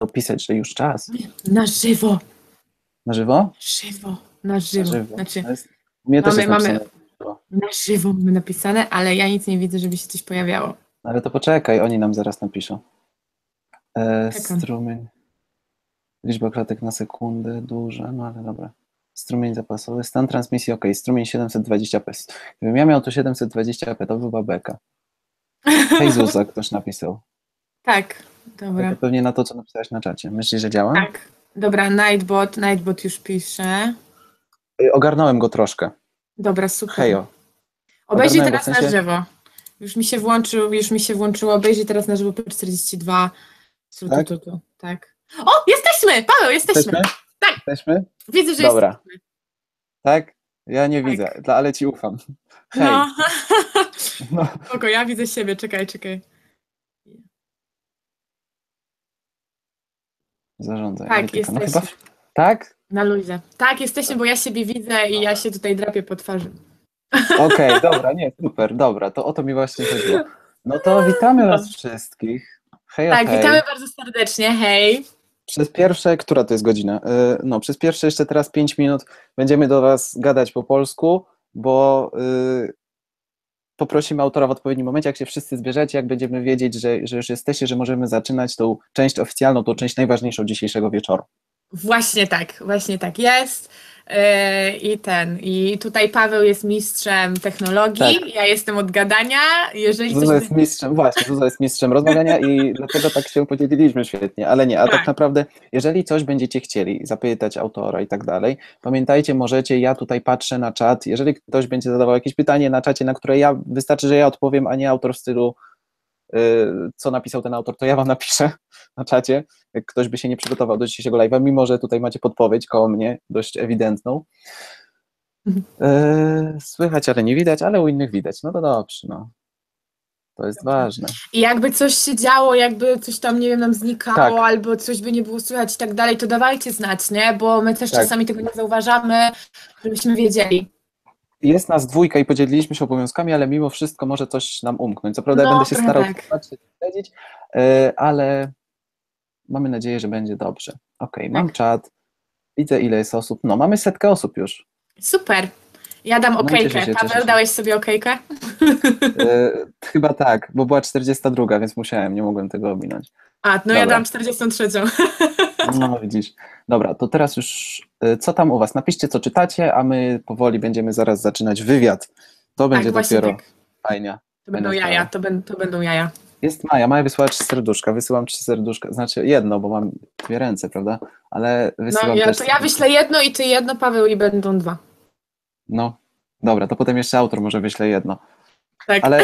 pisać, że już czas. Na żywo. Na żywo? Żywo. Na żywo. Znaczy, Mnie też jest mamy napisane. na żywo mamy napisane, ale ja nic nie widzę, żeby się coś pojawiało. Ale to poczekaj, oni nam zaraz napiszą. Czekam. Strumień. Liczba klatek na sekundę, duże, no ale dobra. Strumień zapasowy, stan transmisji, ok, strumień 720p. Gdybym ja miał tu 720p, to była beka. Hej Zuza, ktoś napisał. Tak, dobra. To pewnie na to, co napisałaś na czacie. Myślisz, że działa? Tak. Dobra, Nightbot już pisze. Ogarnąłem go troszkę. Dobra, super. Hejo. Obejrzyj Ogarnąłem, teraz na żywo. Już mi się włączyło. Obejrzyj teraz na żywo P42. Tak? Tak. O, jesteśmy! Paweł, jesteśmy! Tak. Jesteśmy? Widzę, że Dobra. jesteśmy. Tak? Ja nie Tak. widzę, ale ci ufam. Hej. No. No. Spoko, ja widzę siebie. Czekaj. Zarządzaj. Tak, jesteśmy. jesteśmy. No chyba... Tak? Na luzie. Tak, jesteśmy, bo ja siebie widzę i ja się tutaj drapię po twarzy. Okej, dobra, nie, super, dobra, to o to mi właśnie chodziło. No to witamy was wszystkich. Hej, Tak, hej. witamy bardzo serdecznie, hej. Przez pierwsze, która to jest godzina? No, przez pierwsze jeszcze teraz 5 minut będziemy do was gadać po polsku, bo poprosimy autora w odpowiednim momencie, jak się wszyscy zbierzecie, jak będziemy wiedzieć, że już jesteście, że możemy zaczynać tą część oficjalną, tą część najważniejszą dzisiejszego wieczoru. Właśnie tak jest. I tutaj Paweł jest mistrzem technologii, Tak. Ja jestem od gadania. Zuza jest mistrzem, właśnie, Zuza jest mistrzem rozmawiania i dlatego tak się podzieliliśmy świetnie, ale nie, a tak naprawdę, jeżeli coś będziecie chcieli zapytać autora i tak dalej, pamiętajcie, możecie, ja tutaj patrzę na czat, jeżeli ktoś będzie zadawał jakieś pytanie na czacie, na które wystarczy, że ja odpowiem, a nie autor w stylu co napisał ten autor, to ja wam napiszę na czacie, jak ktoś by się nie przygotował do dzisiejszego live'a, mimo że tutaj macie podpowiedź koło mnie, dość ewidentną. Słychać, ale nie widać, ale u innych widać. No to dobrze, no. To jest ważne. I jakby coś się działo, jakby coś tam, nie wiem, nam znikało, Tak. albo coś by nie było słychać i tak dalej, to dawajcie znać, nie? Bo my też Tak. czasami tego nie zauważamy, żebyśmy wiedzieli. Jest nas dwójka i podzieliliśmy się obowiązkami, ale mimo wszystko może coś nam umknąć. Co prawda ja będę się starał patrzeć, śledzić, ale mamy nadzieję, że będzie dobrze. Okej, mam czat, widzę ile jest osób. No, mamy 100 osób już. Super. Ja dam okejkę. Paweł, dałeś sobie okejkę? Chyba tak, bo była 42, więc musiałem, nie mogłem tego ominąć. A, no dobra. Ja dam 43. No widzisz. Dobra, to teraz już co tam u was? Napiszcie, co czytacie, a my powoli będziemy zaraz zaczynać wywiad. To będzie dopiero fajnie. To będą jaja, to będą jaja. Jest Maja, Maja wysłała 3 serduszka, wysyłam 3 serduszka, znaczy jedno, bo mam 2 ręce, prawda? Ale wysyłam też... To ja wyślę jedno i ty jedno, Paweł, i będą 2. No, dobra, to potem jeszcze autor może wyśle jedno. Tak. Ale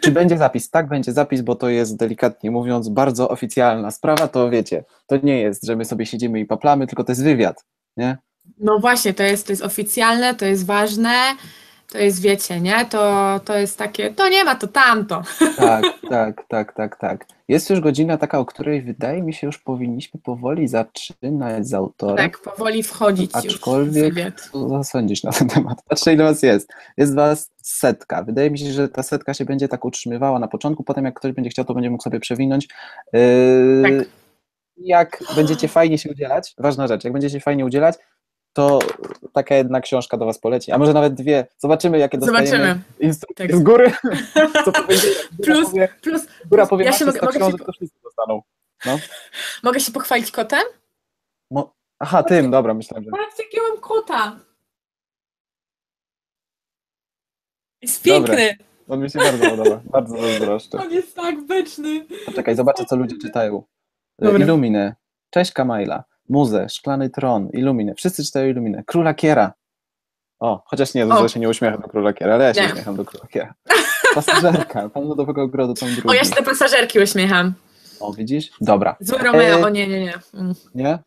czy będzie zapis? Tak, będzie zapis, bo to jest, delikatnie mówiąc, bardzo oficjalna sprawa, to wiecie, to nie jest, że my sobie siedzimy i paplamy, tylko to jest wywiad, nie? No właśnie, to jest oficjalne, to jest ważne, to jest, wiecie, nie? To jest takie, to nie ma, to tamto. Tak. Jest już godzina taka, o której wydaje mi się już powinniśmy powoli zaczynać z autorem. Tak, powoli wchodzić aczkolwiek, co sądzisz na ten temat? Patrzę, ile was jest. Jest was 100. Wydaje mi się, że ta 100 się będzie tak utrzymywała na początku, potem jak ktoś będzie chciał, to będzie mógł sobie przewinąć. Tak. Jak będziecie fajnie się udzielać, ważna rzecz, jak będziecie fajnie udzielać, to taka jedna książka do was poleci, a może nawet 2. Zobaczymy, jakie dostajemy instrukcje z góry. Co góra powie, macie 100 książek, to wszyscy dostaną. No. Mogę się pochwalić kotem? Aha, tym, dobra, myślałem, że... Patrz, jakiego mam kota. Jest piękny. On mi się bardzo podoba, bardzo zazdroszczę. On jest tak beczny. Poczekaj, zobaczę, co ludzie czytają. Illuminę, cześć Kamajla, Muzę, Szklany Tron, Illuminę, wszyscy czytają Illuminę, Króla Kiera. O, chociaż nie, Zuza się nie uśmiecha do Króla Kiera, ale ja się uśmiecham do Króla Kiera. Pasażerka, Pan Lodowego Ogrodu, tom 2. O, ja się do pasażerki uśmiecham. O, widzisz? Dobra. Zły Romeo, nie. Nie?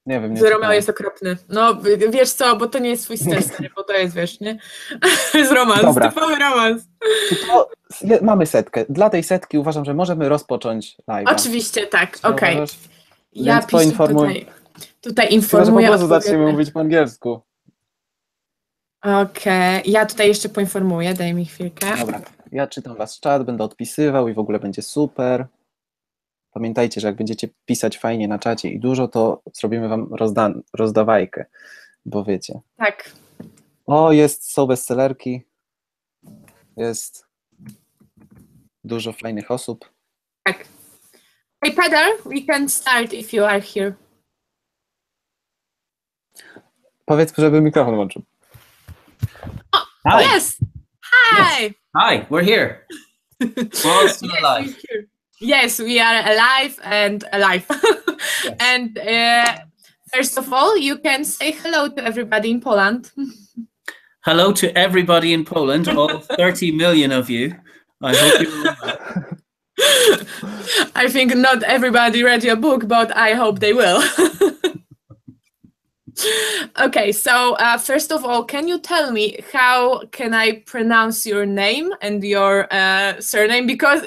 Nie wiem. Zły Romeo jest okropny. No, wiesz co, bo to nie jest swój styl, bo to jest, wiesz, nie? Jest romans, typowy romans. Mamy 100. Dla tej 100 uważam, że możemy rozpocząć live. Oczywiście, tak, okej. Ja poinformuję. Tutaj informuję. Po prostu zaczniemy mówić po angielsku. Okej, ja tutaj jeszcze poinformuję, daj mi chwilkę. Dobra, ja czytam was czat, będę odpisywał i w ogóle będzie super. pamiętajcie, że jak będziecie pisać fajnie na czacie i dużo, to zrobimy wam rozdawajkę, bo wiecie. Tak. O, są bestsellerki, jest dużo fajnych osób. Tak. Hey, Peadar, we can start if you are here. Powiedz, żeby mikrofon włączył. Oh, Hi. yes. Hi. Yes. Hi, we're here. We're all still alive. We're here. Yes, we are alive and alive. Yes. And first of all, you can say hello to everybody in Poland. Hello to everybody in Poland, all 30 million of you. I hope you're all well. I think not everybody read your book, but I hope they will. Okay, so first of all, can you tell me how can I pronounce your name and your surname? Because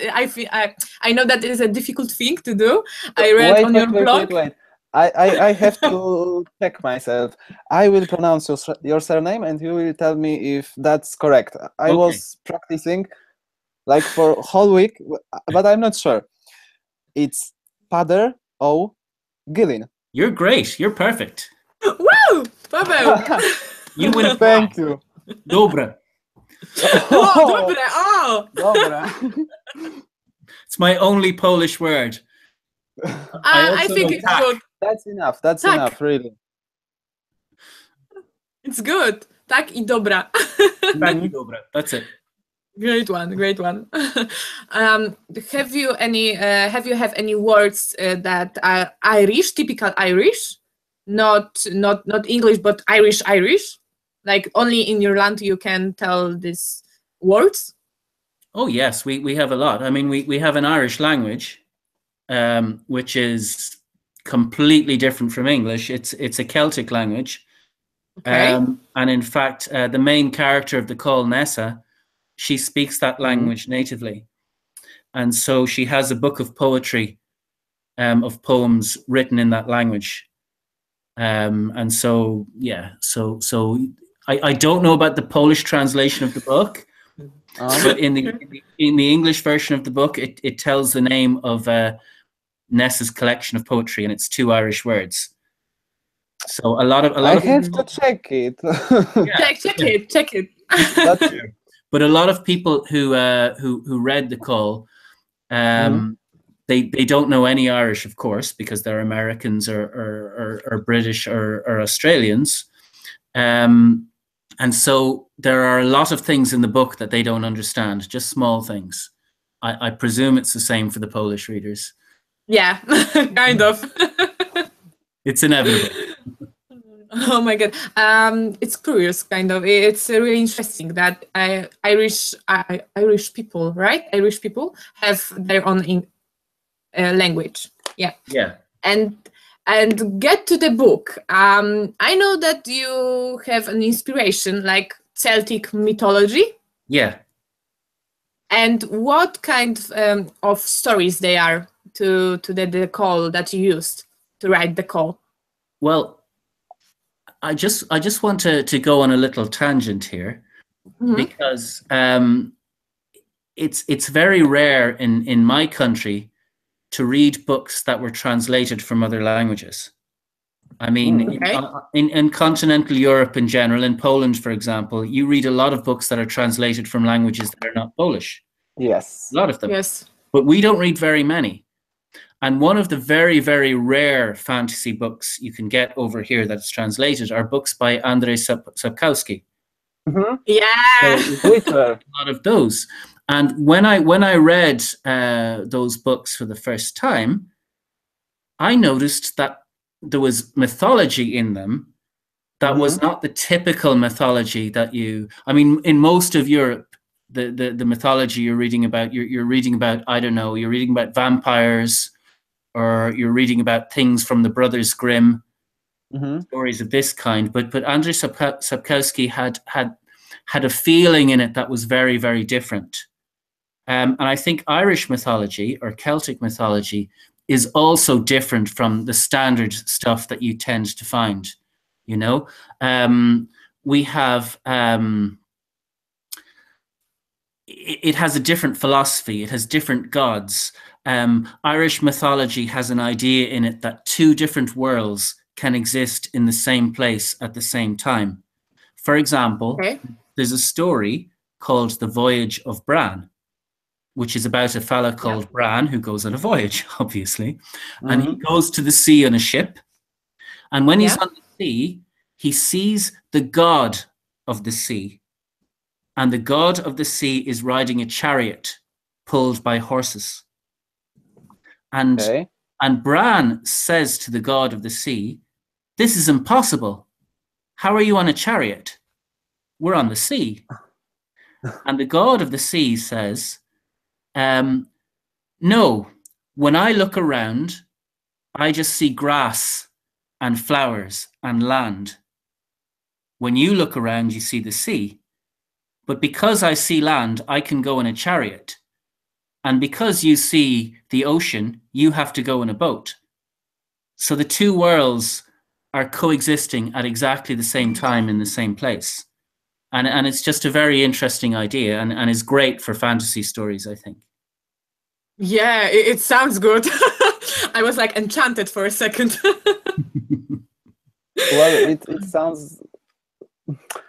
I know that is a difficult thing to do. I read on your blog. Wait. I have to check myself. I will pronounce your surname and you will tell me if that's correct. I was practicing like for a whole week, but I'm not sure. It's Peadar Ó Guilín. You're great. You're perfect. Woo! Paweł! You win a Thank prize. you. Dobre. Oh, dobre! Oh! Dobra. It's my only Polish word. I also think know it's tak. good. That's enough. That's Tak. enough, really. It's good. Tak I dobra. Thank you, Dobre. That's it. Great one, great one. Have you have any words that are Irish, typical Irish, not English, but Irish? Like only in your land you can tell these words. Oh yes, we have a lot. I mean, we have an Irish language, which is completely different from English. It's a Celtic language. Okay. And in fact, the main character of the call, Nessa, she speaks that language natively. And so she has a book of poetry, of poems written in that language. And so, yeah, so I don't know about the Polish translation of the book, but in the English version of the book, it tells the name of Nessa's collection of poetry, and it's 2 Irish words. So a lot of I have to check it. Yeah. Check it. That's But a lot of people who read the call, they don't know any Irish, of course, because they're Americans or British or Australians, and so there are a lot of things in the book that they don't understand, just small things. I presume it's the same for the Polish readers. Yeah, kind of. It's inevitable. Oh my god, it's curious, kind of. It's really interesting that Irish people, right? Irish people have their own language. Yeah. Yeah. And get to the book. I know that you have an inspiration like Celtic mythology. Yeah. And what kind of stories they are to the call that you used to write the call? Well, I just want to go on a little tangent here, because it's very rare in my country to read books that were translated from other languages. I mean, in continental Europe in general, in Poland, for example, you read a lot of books that are translated from languages that are not Polish. Yes. A lot of them. Yes. But we don't read very many. And one of the very, very rare fantasy books you can get over here that's translated are books by Andrzej Sapkowski. Yeah. Twitter. A lot of those. And when I read those books for the first time, I noticed that there was mythology in them that was not the typical mythology that I mean, in most of Europe, the mythology you're reading about, you're reading about, I don't know, you're reading about vampires, or you're reading about things from the Brothers Grimm, stories of this kind. But Andrzej Sapkowski had a feeling in it that was very, very different. And I think Irish mythology or Celtic mythology is also different from the standard stuff that you tend to find. You know, we have it has a different philosophy. It has different gods. Irish mythology has an idea in it that two different worlds can exist in the same place at the same time. For example, there's a story called The Voyage of Bran, which is about a fella called Bran who goes on a voyage, obviously. And he goes to the sea on a ship. And when he's on the sea, he sees the god of the sea. And the god of the sea is riding a chariot pulled by horses. And Bran says to the god of the sea, "This is impossible. How are you on a chariot? We're on the sea." And the god of the sea says, "No, when I look around, I just see grass and flowers and land. When you look around, you see the sea. But because I see land, I can go in a chariot. And because you see the ocean, you have to go in a boat. So the two worlds are coexisting at exactly the same time in the same place." And it's just a very interesting idea and is great for fantasy stories, I think. Yeah, it sounds good. I was like enchanted for a second. Well, it sounds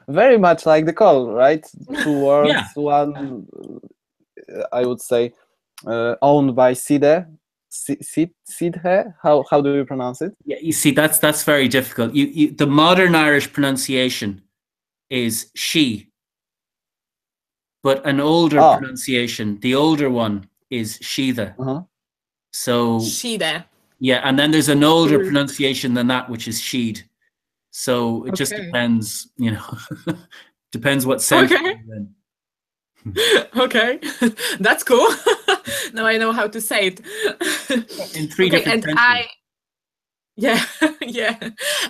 very much like The Call, right? Two worlds, one, I would say, owned by Sidhe. Sidhe? How do you pronounce it? Yeah, you see, that's very difficult. The modern Irish pronunciation is she, but an older pronunciation, the older one, is Shida. So Shida. Yeah, and then there's an older pronunciation than that, which is sheed. So it just depends, you know, depends what sense you're in. Okay, that's cool. Now I know how to say it. In three different senses. Yeah.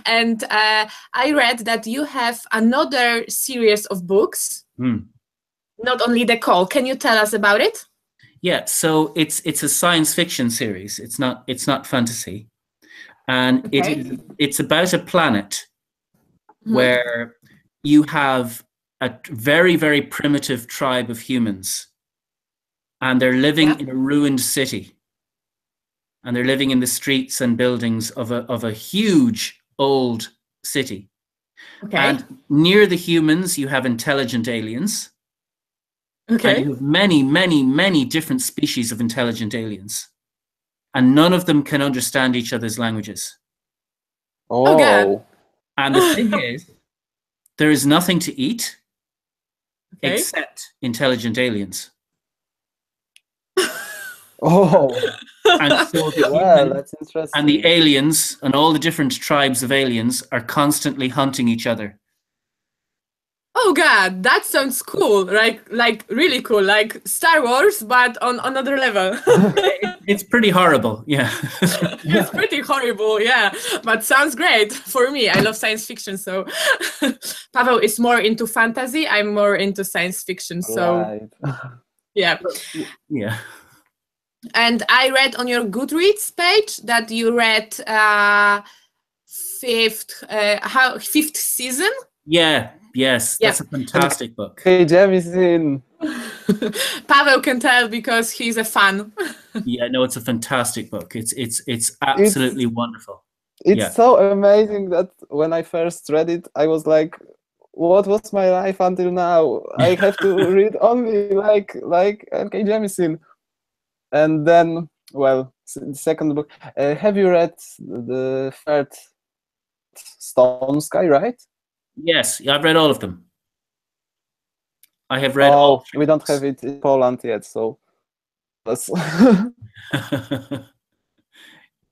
And I read that you have another series of books, not only The Call. Can you tell us about it? Yeah, so it's a science fiction series. It's not fantasy, and it's about a planet where you have a very, very primitive tribe of humans, and they're living in a ruined city. And they're living in the streets and buildings of a huge old city. And near the humans, you have intelligent aliens. And you have many, many, many different species of intelligent aliens. And none of them can understand each other's languages. Oh God. And the thing is, there is nothing to eat except intelligent aliens. And so that's interesting. And the aliens and all the different tribes of aliens are constantly hunting each other. Oh God, that sounds cool. Like really cool, like Star Wars, but on another level. It's pretty horrible, yeah. It's pretty horrible, yeah. But sounds great for me. I love science fiction, so Paweł is more into fantasy. I'm more into science fiction, so yeah. And I read on your Goodreads page that you read fifth season. Yes, that's a fantastic book. Hey, Jamieson. Paweł can tell because he's a fan. Yeah, no, it's a fantastic book. It's absolutely wonderful. It's so amazing that when I first read it, I was like, what was my life until now? I have to read only like N.K. Jemisin. And then, well, the second book. Have you read the third Stone Sky, right? Yes, I've read all of them. I have read all. We don't have it in Poland yet, so that's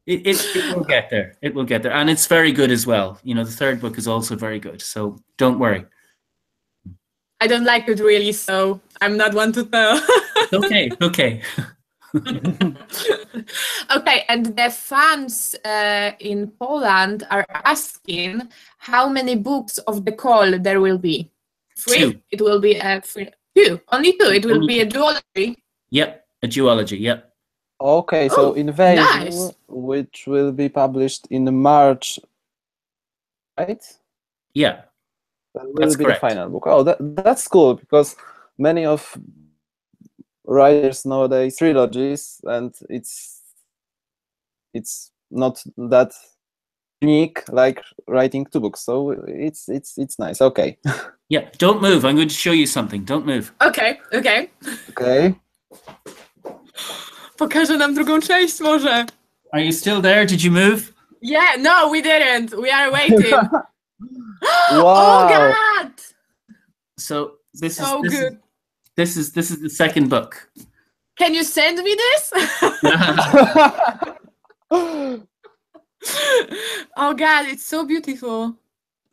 it will get there. It will get there, and it's very good as well. You know, the third book is also very good, so don't worry. I don't like it really, so I'm not one to tell. Okay. Okay, and the fans in Poland are asking how many books of The Call there will be. 3? 2. It will be 2. Only 2. It will be a duology. Yep, a duology. Yep. Okay, so Invasion, which will be published in March, right? Yeah, that will be correct. The final book. Oh, that's cool, because many of writers nowadays trilogies, and it's not that unique like writing 2 books. So it's nice. Okay. Yeah, don't move. I'm going to show you something. Don't move. Okay, okay. Okay. Pokażę nam drugą część może. Are you still there? Did you move? Yeah, no, we didn't. We are waiting. Wow. Oh God! So this So is good. this is the second book. Can you send me this? Oh God, it's so beautiful.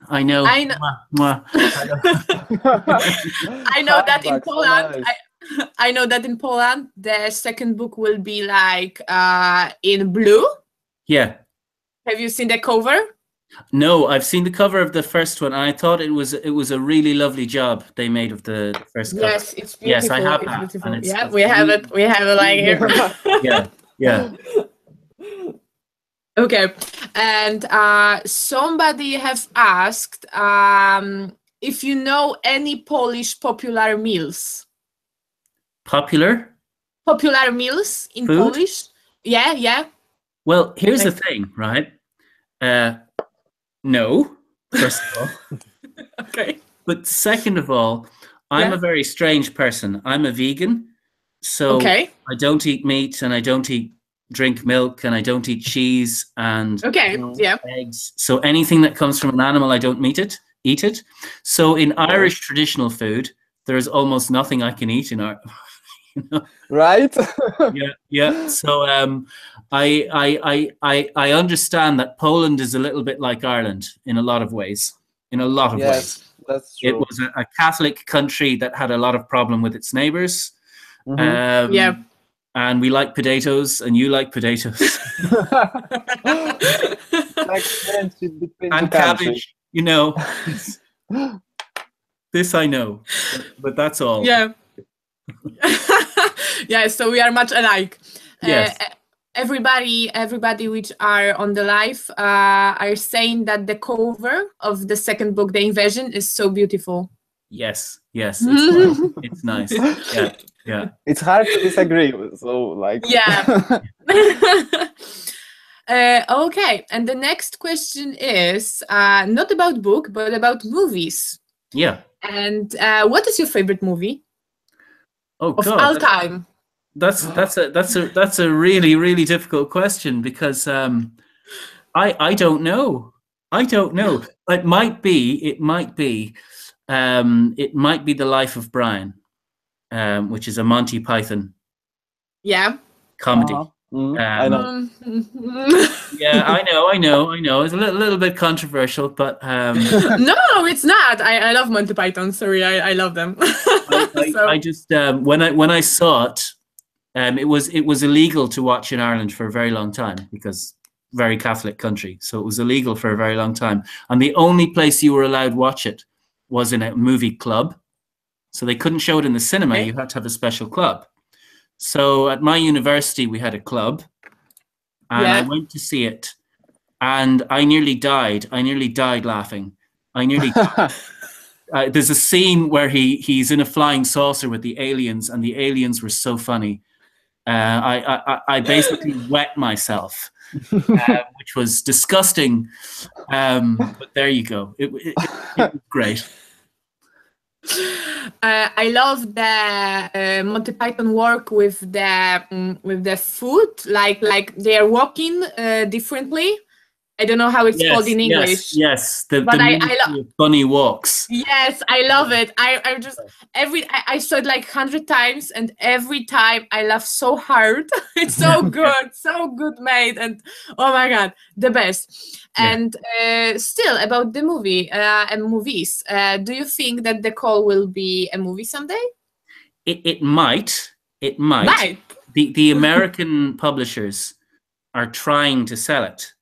I know. I know. Mwah, mwah. I know that in Hardback, so Poland. nice. I know that in Poland, the second book will be like in blue. Yeah. Have you seen the cover? No, I've seen the cover of the first one, and I thought it was a really lovely job they made of the first cover. Yes, it's beautiful. Yes, I have it's that, beautiful. and Yeah, it's we have it. We have it like here. Yeah, yeah. Okay, and somebody have asked if you know any Polish popular meals. Popular? Popular meals in Food? Polish? Yeah, yeah. Well, here's the thing, right? No, first of all. Okay. But second of all, I'm Yeah. a very strange person. I'm a vegan, so Okay. I don't eat meat, and I don't drink milk, and I don't eat cheese and Okay. Yeah. eggs. So anything that comes from an animal, I don't eat it. So in Irish traditional food, there is almost nothing I can eat in our. Right? Yeah. So I understand that Poland is a little bit like Ireland in a lot of ways. In a lot of ways. Yes, that's true. It was a Catholic country that had a lot of problem with its neighbors. Yeah. And we like potatoes, and you like potatoes. Like friendship between And the countries. cabbage, you know. This I know, but that's all. Yeah. Yeah, so we are much alike. Yes. Everybody which are on the live are saying that the cover of the second book, The Invasion, is so beautiful. Yes. It's nice. It's nice. Yeah. It's hard to disagree with, so like. Yeah. Okay, and the next question is not about book, but about movies. Yeah. And what is your favorite movie Oh of God. all time? That's a really, really difficult question, because I don't know. It might be The Life of Brian, which is a Monty Python comedy. I know. Yeah, I know. It's a little bit controversial, but No, it's not. I love Monty Python. Sorry, I love them. I just when I saw it, it was illegal to watch in Ireland for a very long time, because very Catholic country, so it was illegal for a very long time, and the only place you were allowed to watch it was in a movie club. So they couldn't show it in the cinema. Okay. You had to have a special club. So at my university, we had a club, and I went to see it, and I nearly died. I nearly died laughing. I nearly died. There's a scene where he's in a flying saucer with the aliens, and the aliens were so funny. I basically wet myself, which was disgusting. But there you go. It was great. I love the Monty Python work with the food, like they are walking differently. I don't know how it's called in English. Yes. The bunny walks. Yes, I love it. I saw it like 100 times, and every time I laugh so hard. It's so good, so good made, and oh my God, the best. Yeah. And still about the movie and movies, do you think that The Call will be a movie someday? It might. It might. The American publishers are trying to sell it.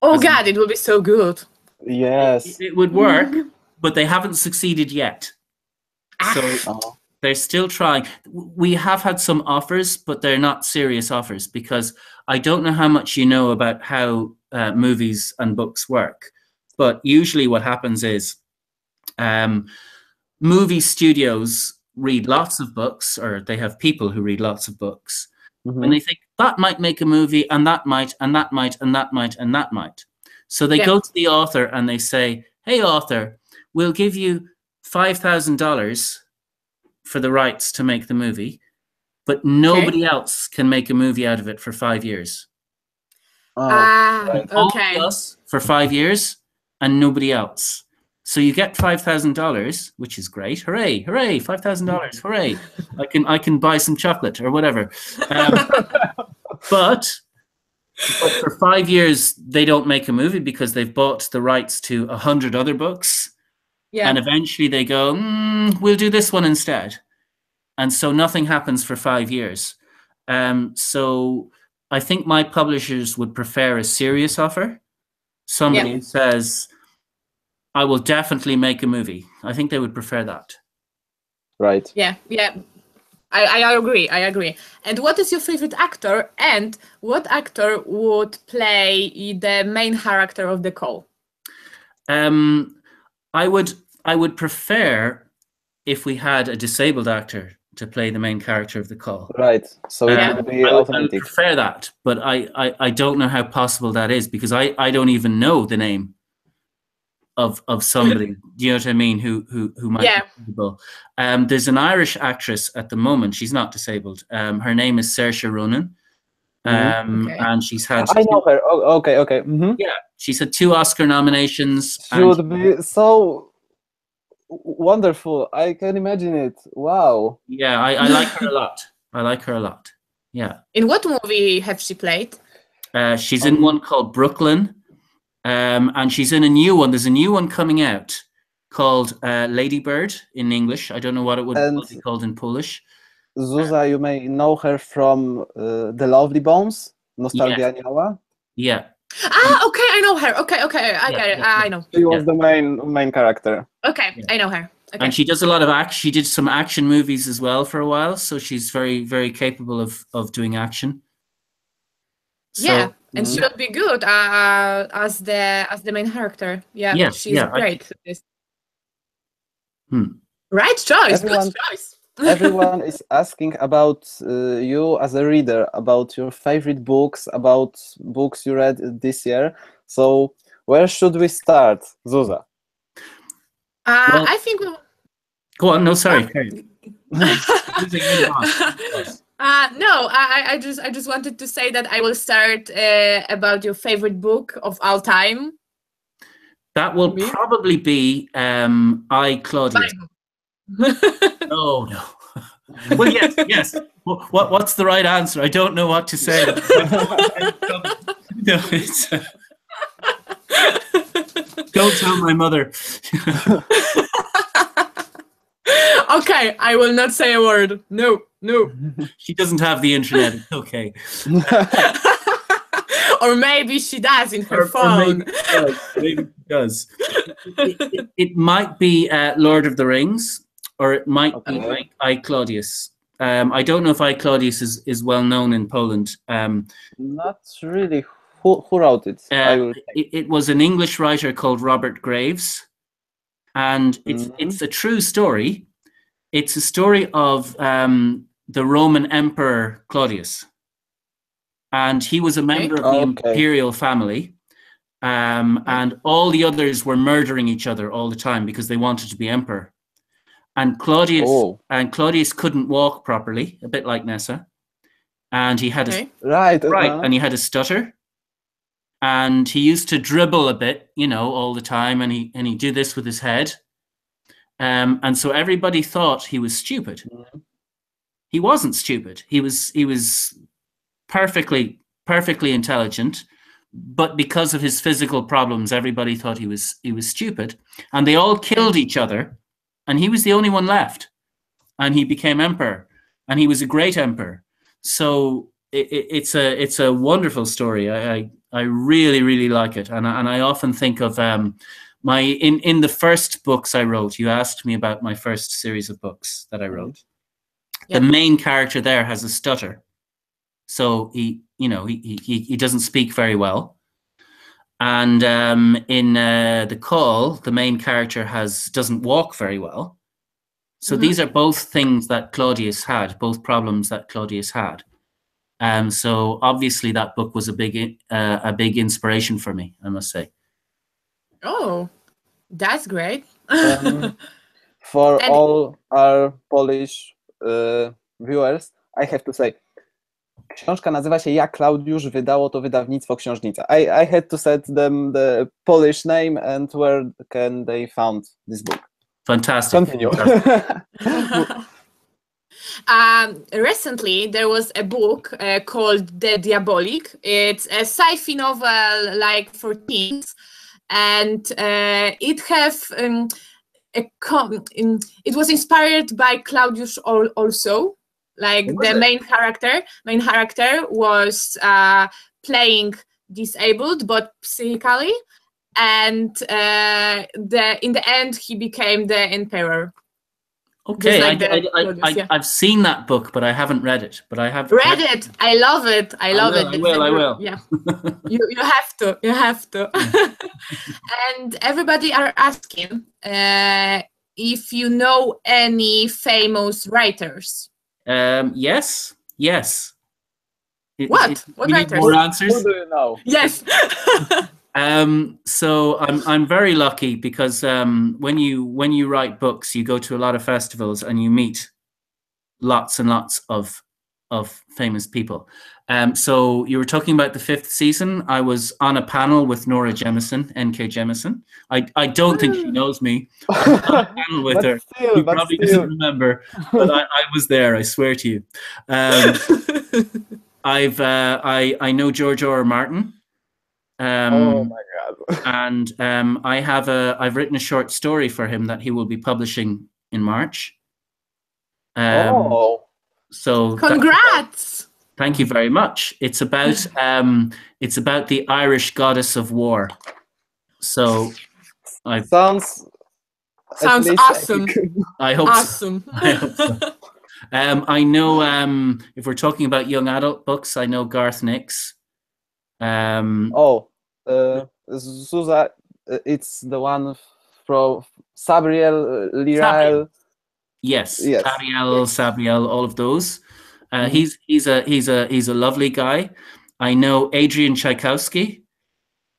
Oh God, it will be so good. Yes. It would work, but they haven't succeeded yet. So they're still trying. We have had some offers, but they're not serious offers, because I don't know how much you know about how movies and books work. But usually what happens is movie studios read lots of books, or they have people who read lots of books, Mhm. and they think that might make a movie, and that might, and that might, and that might, and that might. So they go to the author and they say, hey, author, we'll give you $5,000 for the rights to make the movie, but nobody else can make a movie out of it for 5 years. Right. Okay. Only us for 5 years and nobody else. So you get $5,000, which is great. Hooray, hooray, $5,000, hooray. I can buy some chocolate or whatever. But for 5 years, they don't make a movie because they've bought the rights to 100 other books. Yeah. And eventually they go, we'll do this one instead. And so nothing happens for 5 years. So I think my publishers would prefer a serious offer. Somebody who says, I will definitely make a movie. I think they would prefer that. Right. Yeah, yeah. I agree. I agree. And what is your favorite actor? And what actor would play the main character of the call? I would prefer if we had a disabled actor to play the main character of the call. Right. So it would be I would authentic. prefer that, but I don't know how possible that is, because I don't even know the name of somebody. Do you know what I mean? Who might be disabled. There's an Irish actress at the moment. She's not disabled. Her name is Saoirse Ronan. And she's had. I know her. Oh, okay, okay. Mm-hmm. Yeah, she's had 2 Oscar nominations. She would be so wonderful. I can imagine it. Wow. Yeah, I like her a lot. I like her a lot. Yeah. In what movie have she played? She's in one called Brooklyn. And she's in a new one. There's a new one coming out called Lady Bird in English. I don't know what it would be called in Polish. Zuza, you may know her from The Lovely Bones, Nostalgia Anioła. Yeah. Okay, I know her. Okay, I get it. I know. She was the main character. Okay, I know her. Okay. And she does a lot of action. She did some action movies as well for a while, so she's very, very capable of doing action. So, and she would be good as the main character. Yeah, she's great. Right choice. Good choice. Everyone is asking about you as a reader, about your favorite books, about books you read this year. So where should we start, Zuza? I think we'll... Go on. No, sorry. No, I just wanted to say that I will start about your favorite book of all time. That will probably be I, Claudius. No. Well, yes. What's the right answer? I don't know what to say. No, it's, don't tell my mother. Okay, I will not say a word. No. She doesn't have the internet. It's okay. Or maybe she does in her phone. Maybe she does. It might be Lord of the Rings, or it might be like I, Claudius. I don't know if I, Claudius is well known in Poland. Not really. Who wrote it? It was an English writer called Robert Graves, and it's a true story. It's a story of the Roman Emperor Claudius, and he was a member of the imperial family, and all the others were murdering each other all the time because they wanted to be emperor. And Claudius couldn't walk properly, a bit like Nessa, and he had and he had a stutter, and he used to dribble a bit, all the time, and he'd do this with his head. And so everybody thought he was stupid. He wasn't stupid. He was perfectly intelligent, but because of his physical problems, everybody thought he was stupid, and they all killed each other, and he was the only one left, and he became emperor, and he was a great emperor. So it's a wonderful story. I really, really like it, and I often think of in the first books I wrote. You asked me about my first series of books that I wrote. The main character there has a stutter, so he doesn't speak very well. And in The Call, the main character doesn't walk very well, So these are both things that Claudius had, both problems that Claudius had. So obviously that book was a big inspiration for me, I must say. Oh, that's great. For all our Polish viewers, I have to say, książka nazywa się Jak Klaudiusz, wydało to wydawnictwo Książnica. I had to set them the Polish name and where can they found this book. Fantastic. Continue. Recently, there was a book called The Diabolic. It's a sci-fi novel like for teens, and it was inspired by Claudius also. Like the main character was playing disabled but psychically, and in the end he became the emperor. Okay, like I've seen that book, but I haven't read it. But I have read it. I love it. I love it. I will. Yeah, you have to. You have to. And everybody are asking if you know any famous writers. Yes. What writers? More answers? Who do you know? Yes. So I'm very lucky because when you write books, you go to a lot of festivals and you meet lots and lots of famous people. So you were talking about the 5th season. I was on a panel with Nora Jemisin, N.K. Jemisin. I don't think she knows me. I was on a panel with her. She probably doesn't remember, but I was there. I swear to you. I know George R. R. Martin. Oh my God! And I've written a short story for him that he will be publishing in March. So congrats! Thank you very much. It's about the Irish goddess of war. So sounds awesome. I hope awesome. So. I hope so. I know if we're talking about young adult books, I know Garth Nix. Zuza, it's the one from Sabriel, Lirael. Yes, Ariel, Sabriel, all of those. He's a lovely guy. I know Adrian Tchaikovsky.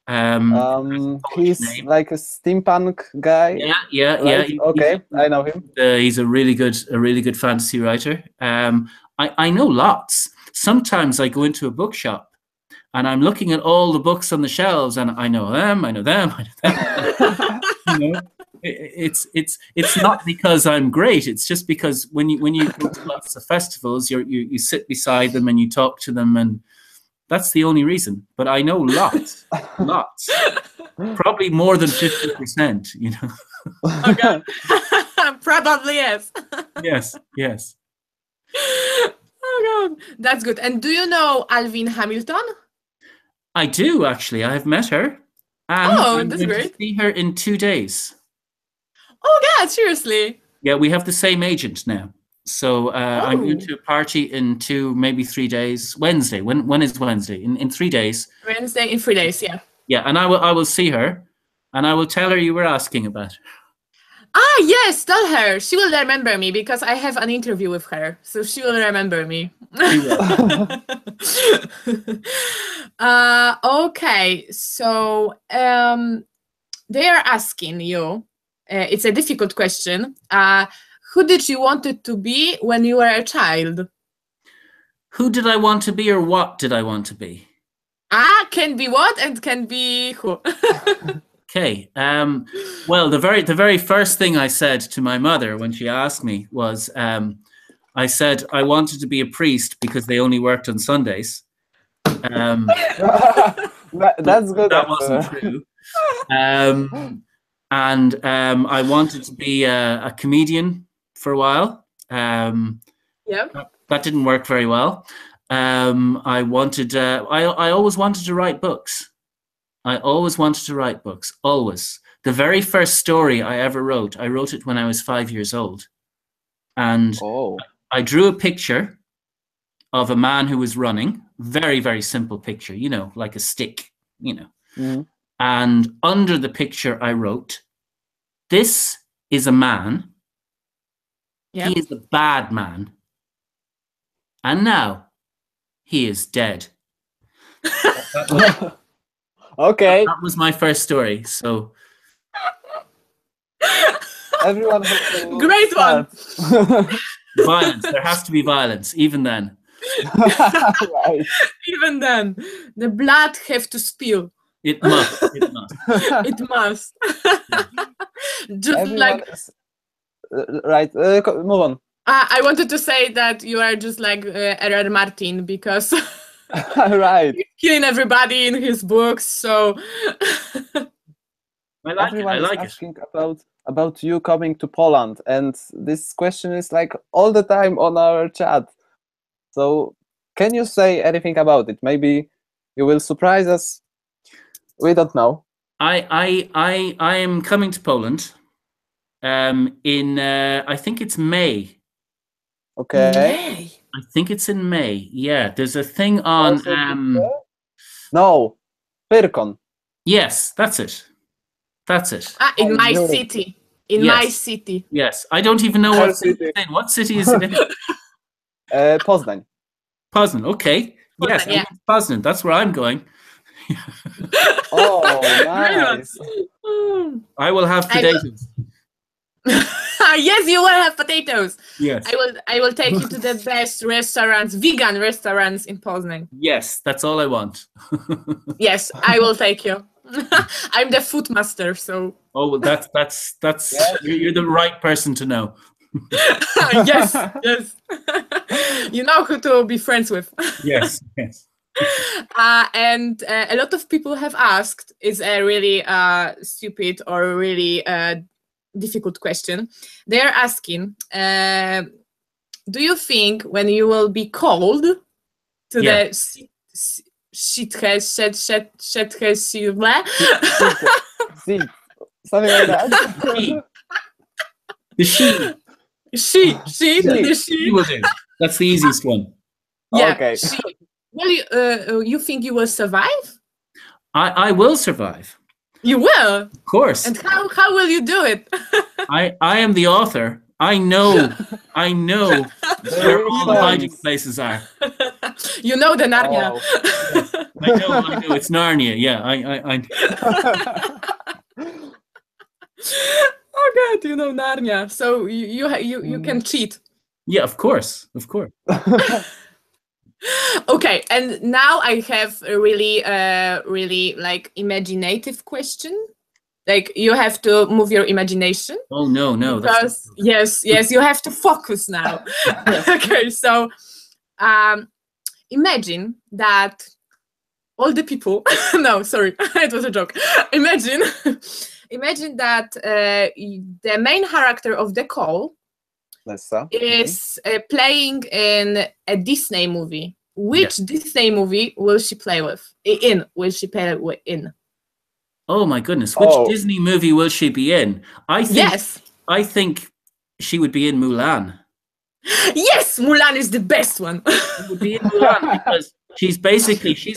He's like a steampunk guy. Yeah. Okay, I know him. He's a really good fantasy writer. I know lots. Sometimes I go into a bookshop and I'm looking at all the books on the shelves, and I know them. You know, it's not because I'm great. It's just because when you go to lots of festivals, you sit beside them and you talk to them, and that's the only reason. But I know lots, probably more than 50%. You know. Okay. Probably yes. Yes. Oh God, that's good. And do you know Alvin Hamilton? I do, actually. I have met her. And I'm that's going great. to see her in 2 days. Oh God, seriously? Yeah, we have the same agent now. So I'm going to a party in 2, maybe 3 days. Wednesday. When is Wednesday? In 3 days. Wednesday in 3 days, yeah. Yeah, and I will see her, and I will tell her you were asking about her. Ah, yes, tell her. She will remember me because I have an interview with her. So she will remember me. She will. Okay, so they are asking you, it's a difficult question. Who did you want it to be when you were a child? Who did I want to be, or what did I want to be? Can be what and can be who. Okay. Well, the very first thing I said to my mother when she asked me was, I said I wanted to be a priest because they only worked on Sundays. That's good. That wasn't true. And I wanted to be a comedian for a while. That didn't work very well. I always wanted to write books. I always wanted to write books, always. The very first story I ever wrote, I wrote it when I was 5 years old. And I drew a picture of a man who was running, very, very simple picture, you know, like a stick, you know. Mm-hmm. And under the picture I wrote, "This is a man Yeah. He is a bad man. And now he is dead. Okay. That was my first story. So Everyone has to Great one. violence. There has to be violence, even then. Right. Even then, the blood have to spill. It must. It must. It must. Just Everyone like is, right. Move on. I wanted to say that you are just like R.R. Martin because Right. he's killing everybody in his books. So I like Everyone it. I like is it. asking about you coming to Poland, and this question is like all the time on our chat. So can you say anything about it? Maybe you will surprise us. We don't know. I am coming to Poland. In I think it's May. Okay. May. I think it's in May. Yeah, there's a thing on. Also, no, Pyrkon. Yes, that's it. That's it. In my Europe. city. In Yes. my city. Yes, I don't even know Her what city city. it's in. What city is it in? Poznań. Poznan. Okay. Yes, Poznan, yeah. Poznan. That's where I'm going. Oh, Great one. nice. I will have potatoes. Yes, you will have potatoes. Yes. I will take you to the best restaurants, vegan restaurants in Poznań. Yes, that's all I want. Yes, I will take you. I'm the food master, so Oh, well, that's Yes. you're the right person to know. yes, yes. You know who to be friends with. Yes, yes. And a lot of people have asked, it's a really stupid or really difficult question. They're asking, do you think when you will be called to Yeah. the shithe, See, something like that. The she the she, will do. That's the easiest one. yeah, Okay. she. Well, you think you will survive? I will survive. You will. Of course. And how will you do it? I am the author. I know where all the hiding places are. You know the Narnia. Oh. I know. It's Narnia. Yeah, I Oh God, you know Narnia. So you can cheat. Yeah, of course. Okay, and now I have a really like imaginative question. Like you have to move your imagination. Oh no, Because yes, you have to focus now. Okay, so imagine that all the people. No, sorry, it was a joke. Imagine that the main character of the call is playing in a Disney movie. Which Disney movie will she play with? Will she play in? Oh my goodness! Which Disney movie will she be in? I think she would be in Mulan. Yes, Mulan is the best one. She would be in Mulan because she's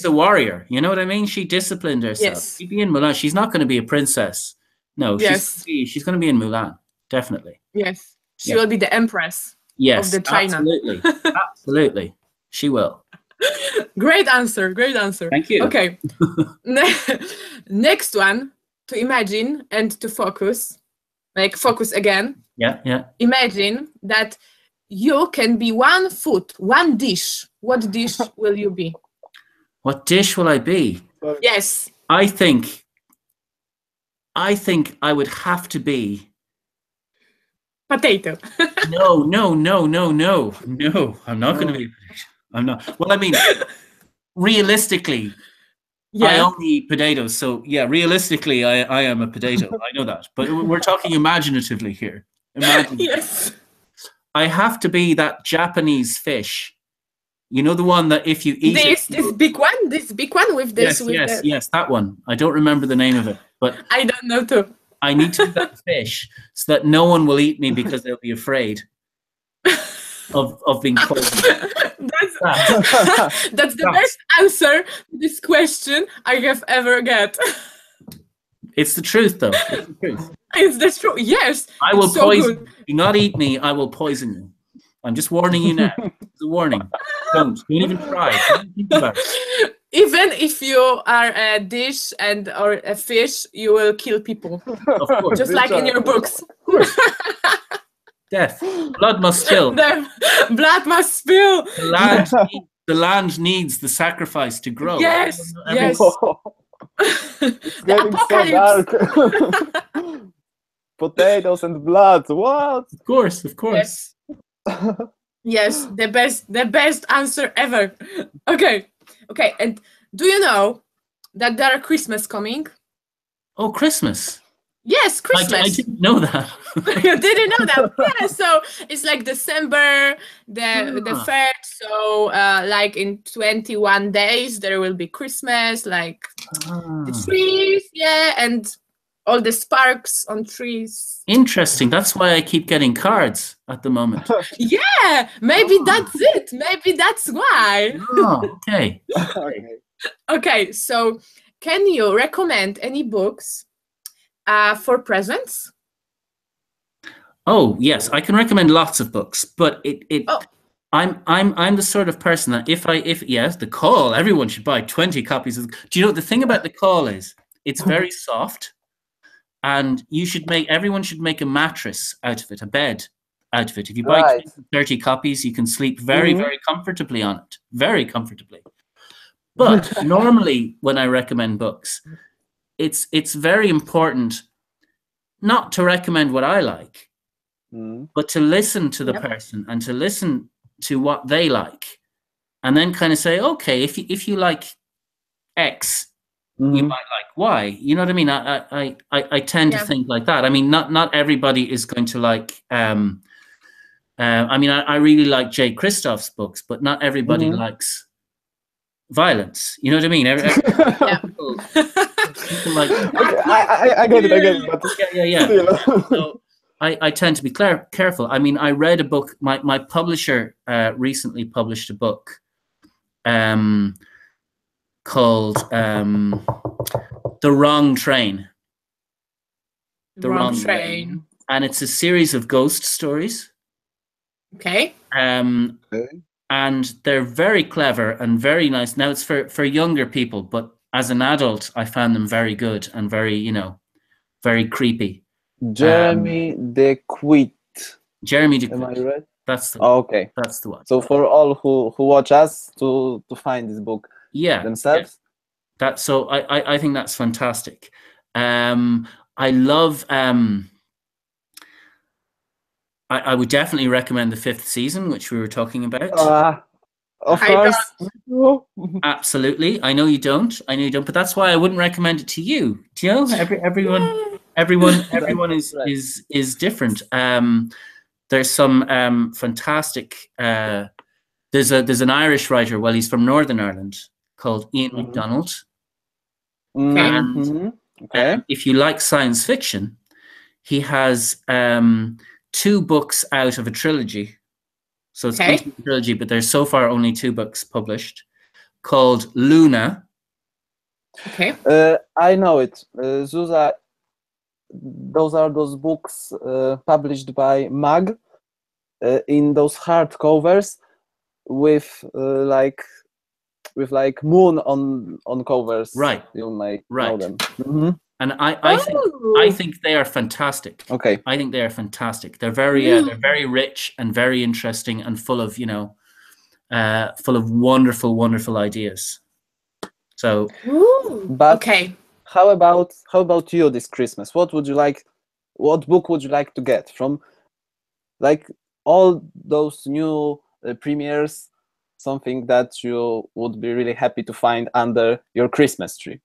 a warrior. You know what I mean? She disciplined herself. Yes. She'd be in Mulan. She's not going to be a princess. No. Yes. She's going to be in Mulan. Definitely. Yes. She will be the empress. Yes. Of the China. Absolutely. Absolutely. She will. Great answer. Thank you. Okay. Next one, to imagine and to focus. Like focus again. Yeah. Imagine that you can be one food, one dish. What dish will you be? What dish will I be? Yes. I think I would have to be Potato. No. I'm not going to be a potato. I'm not. Well, I mean, realistically, I only eat potatoes. So yeah, realistically, I am a potato. I know that. But we're talking imaginatively here. Yes. I have to be that Japanese fish. You know, the one that if you eat this big one with this. Yes, that one. I don't remember the name of it, but I don't know too. I need to be that fish so that no one will eat me because they'll be afraid of being poisoned. That's the best answer to this question I have ever get. It's the truth, though. It's the truth. Is that true? Yes. I will it's so poison good. you. Do not eat me. I will poison you. I'm just warning you now. It's a warning. Don't even try. Don't think about it. Even if you are a dish or a fish, you will kill people. Of course. Just like in your books. Of course. Death. Blood must spill. The blood must spill. The land needs the sacrifice to grow. Yes. Yes. It's getting so dark. Potatoes and blood. What? Of course. Yes. Yes, the best answer ever. Okay. And do you know that there are Christmas coming? Oh, Christmas. Yes, Christmas. I didn't know that. You didn't know that? Yeah, so it's like December the 3rd, so like in 21 days there will be Christmas, like the trees, yeah, and all the sparks on trees. Interesting. That's why I keep getting cards at the moment. Yeah, maybe that's it. Maybe that's why. Oh, okay. Okay, so can you recommend any books for presents? Oh, yes, I can recommend lots of books, but I'm the sort of person that if yes, the Call, everyone should buy 20 copies of. Do you know the thing about the Call is it's very soft, and everyone should make a mattress out of it, a bed out of it. If you buy 30 copies, you can sleep very, very comfortably on it, very comfortably. But normally when I recommend books, it's very important not to recommend what I like, but to listen to the person and to listen to what they like, and then kind of say, okay, if you like X, you might like Y. You know what I mean? I tend to think like that. I mean, not everybody is going to like. I mean, I really like Jay Kristoff's books, but not everybody likes violence. You know what I mean? People like, I get it. But yeah. So I tend to be careful. I mean, I read a book. My publisher recently published a book called The Wrong Train. The Wrong Train. And it's a series of ghost stories. Okay. And they're very clever and very nice. Now it's for younger people, but as an adult, I found them very good and very, very creepy. Jeremy the Quit. Jeremy the Am I right? That's the okay. That's the one. So for all who watch us to find this book themselves. Yeah. So I think that's fantastic. I love I would definitely recommend the 5th season, which we were talking about. Of course. Absolutely. I know you don't, but that's why I wouldn't recommend it to you. Do you know? Everyone is different. There's some fantastic there's an Irish writer, well, he's from Northern Ireland, called Ian MacDonald. And if you like science fiction, he has 2 books out of a trilogy. So it's a trilogy, but there's so far only 2 books published, called Luna. Okay. I know it. Zuza, those are those books published by MAG in those hardcovers with moon on covers. Right. You might know them. And I think they are fantastic. Okay. I think they are fantastic. They're very rich and very interesting and full of full of wonderful ideas. So, but how about you this Christmas? What would you like? What book would you like to get from, like, all those new premieres? Something that you would be really happy to find under your Christmas tree.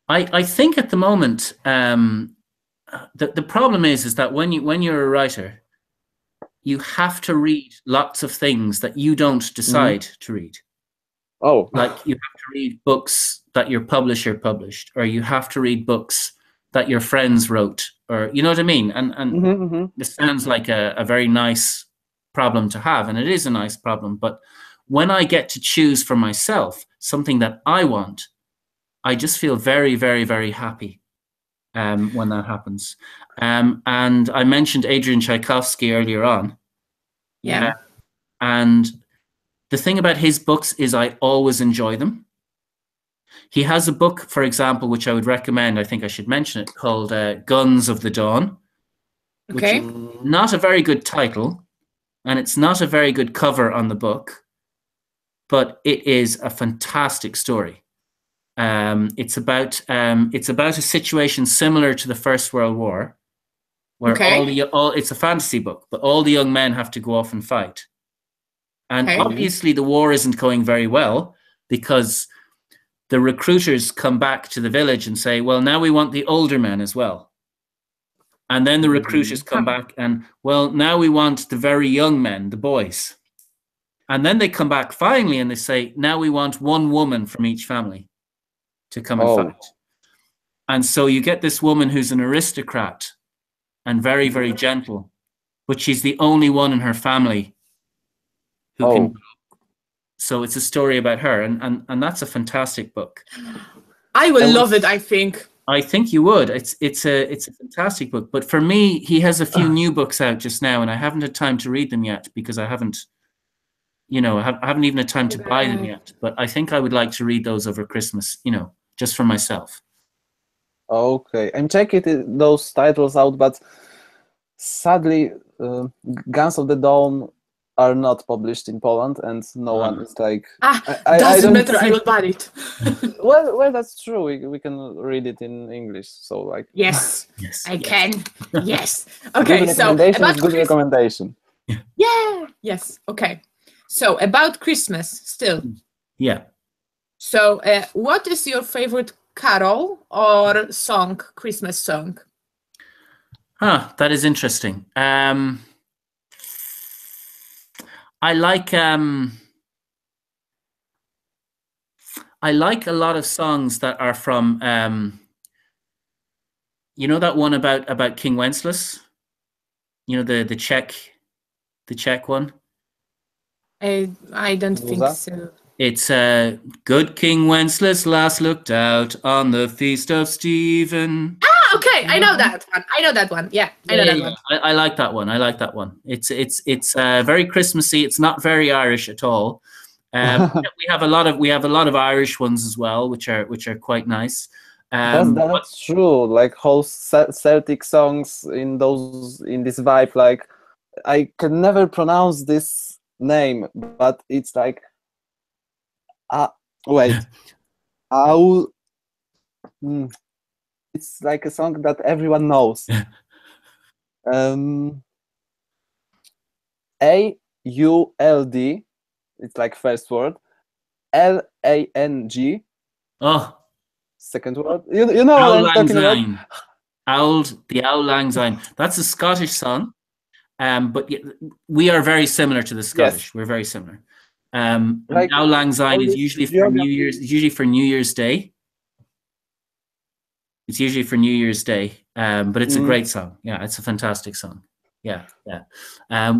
I think at the moment the problem is that when you're a writer, you have to read lots of things that you don't decide to read. Oh, like you have to read books that your publisher published, or you have to read books that your friends wrote, or you know what I mean. And this sounds like a very nice problem to have, and it is a nice problem. But when I get to choose for myself something that I want, I just feel very, very, very happy. when that happens. And I mentioned Adrian Tchaikovsky earlier on. Yeah. And the thing about his books is I always enjoy them. He has a book, for example, which I would recommend, I think I should mention it, called Guns of the Dawn, which is not a very good title, and it's not a very good cover on the book, but it is a fantastic story. It's about a situation similar to the First World War, where it's a fantasy book, but all the young men have to go off and fight. And obviously the war isn't going very well, because the recruiters come back to the village and say, well, now we want the older men as well. And then the recruiters come back and, well, now we want the very young men, the boys. And then they come back finally and they say, now we want one woman from each family to come and fight. And so you get this woman who's an aristocrat and very, very gentle, but she's the only one in her family who can. So it's a story about her, and that's a fantastic book. I will love it, I think. I think you would. It's a fantastic book. But for me, he has a few new books out just now, and I haven't had time to read them yet because I haven't, I haven't even had time to buy them yet. But I think I would like to read those over Christmas, just for myself. Okay, I'm checking those titles out, but sadly, Guns of the Dawn are not published in Poland, and no one is like. Doesn't matter. I will buy it. well, that's true. We can read it in English, so like. Yes, I can. Yes. Okay, so about good recommendation. Yeah. Yes. Okay. So about Christmas, still. Yeah. So, what is your favorite carol or song, Christmas song? That is interesting. I like a lot of songs that are from that one about King Wenceslas, the Czech one. I don't think so. It's good King Wenceslas last looked out on the feast of Stephen. Okay, I know that one. Yeah, I know that one. I like that one. I like that one. It's very Christmassy. It's not very Irish at all. We have a lot of Irish ones as well, which are quite nice. That's true. Like whole Celtic songs in this vibe. Like I can never pronounce this name, but it's like wait. It's like a song that everyone knows. A-U-L-D, it's like first word. L-A-N-G. Oh. Second word. You know what I'm talking about? The Auld Lang Syne. That's a Scottish song. But we are very similar to the Scottish. Yes. We're very similar. Like, Auld Lang Syne is usually for New Year's. It's usually for New Year's Day. It's usually for New Year's Day, but it's a great song. Yeah, it's a fantastic song. Yeah.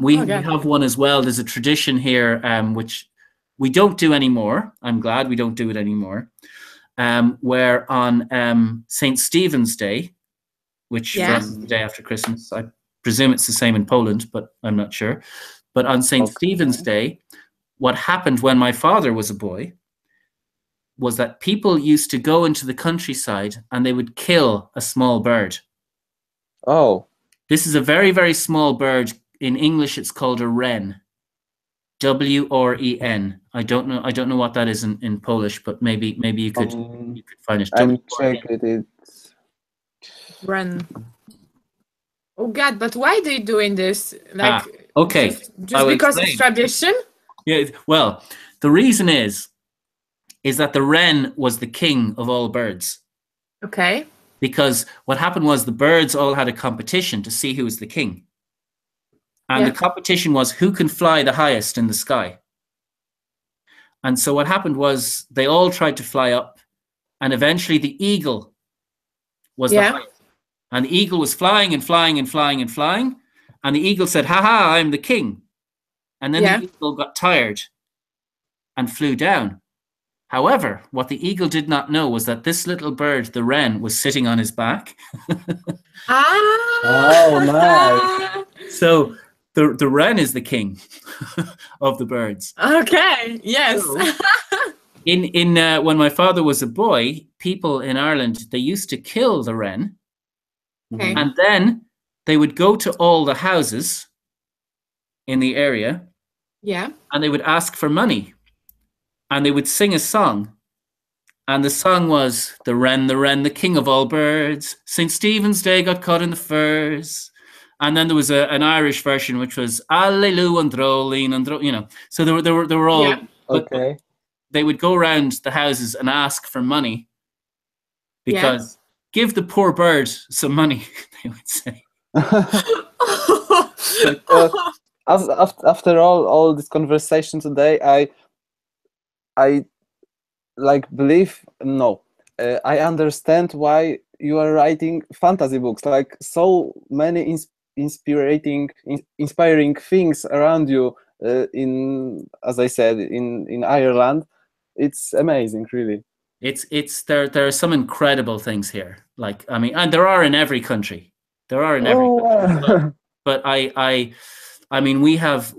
We have one as well. There's a tradition here, which we don't do anymore. I'm glad we don't do it anymore. Where on St. Stephen's Day, which for us is the day after Christmas. I presume it's the same in Poland, but I'm not sure. But on St. Stephen's Day, what happened when my father was a boy was that people used to go into the countryside and they would kill a small bird. Oh. This is a very, very small bird. In English, it's called a wren. W-R-E-N. I don't know what that is in Polish, but maybe you could find it. I'm checking it. Wren. Oh God! But why are they doing this? Like, okay, just because it's tradition? Yeah. Well, the reason is that the wren was the king of all birds. Okay. Because what happened was the birds all had a competition to see who was the king. And the competition was who can fly the highest in the sky. And so what happened was they all tried to fly up, and eventually the eagle was the highest. And the eagle was flying and flying and flying and flying. And the eagle said, "Ha, I'm the king." And then the eagle got tired and flew down. However, what the eagle did not know was that this little bird, the wren, was sitting on his back. Oh, nice. So the wren is the king of the birds. Okay, yes. So, when my father was a boy, people in Ireland, they used to kill the wren. Okay. And then they would go to all the houses in the area. Yeah. And they would ask for money. And they would sing a song. And the song was, the wren, the king of all birds. St. Stephen's Day got caught in the furs. And then there was an Irish version, which was, Alleluia and Drolene, and you know. So they were all, Yeah. Okay. They would go around the houses and ask for money. Because give the poor bird some money, they would say. After all this conversation today, I I understand why you are writing fantasy books. Like, so many inspiring things around you as I said, in Ireland. It's amazing, really. There are some incredible things here. Like, I mean, and there are in every country. There are in every country. But I mean, we have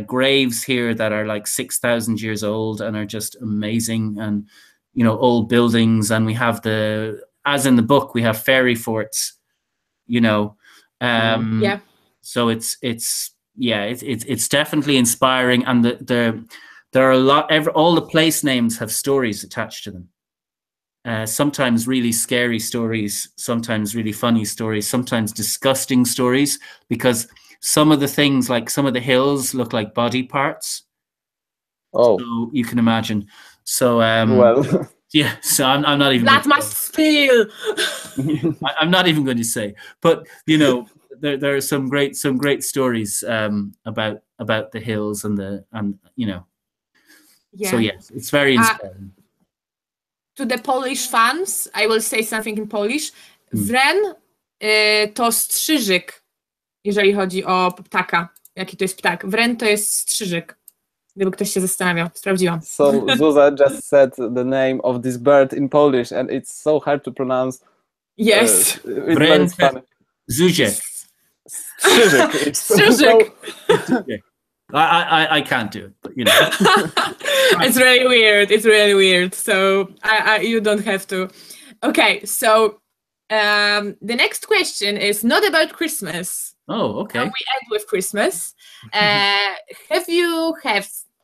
graves here that are like 6,000 years old and are just amazing, and you know, old buildings. And we have as in the book, we have fairy forts. You know, So it's definitely inspiring, and there are all the place names have stories attached to them. Sometimes really scary stories, sometimes really funny stories, sometimes disgusting stories, because some of the things, like some of the hills, look like body parts. Oh, so you can imagine. So well, yeah. So I'm not even. That must feel. I'm not even going to say, but you know, there are some great stories about the hills and you know. Yeah. So yes, it's very inspiring. To the Polish fans, I will say something in Polish. Wren to strzyżyk, jeżeli chodzi o ptaka. Jaki to jest ptak? Wren to jest strzyżyk. Gdyby ktoś się zastanawiał, sprawdziłam. So Zuza just said the name of this bird in Polish, and it's so hard to pronounce. Yes. It's very funny. Zuziek. Strzyżyk. Strzyżyk. I can't do it, but you know. It's really weird. It's really weird. So you don't have to. Okay, so the next question is not about Christmas. Oh, okay. Now we end with Christmas.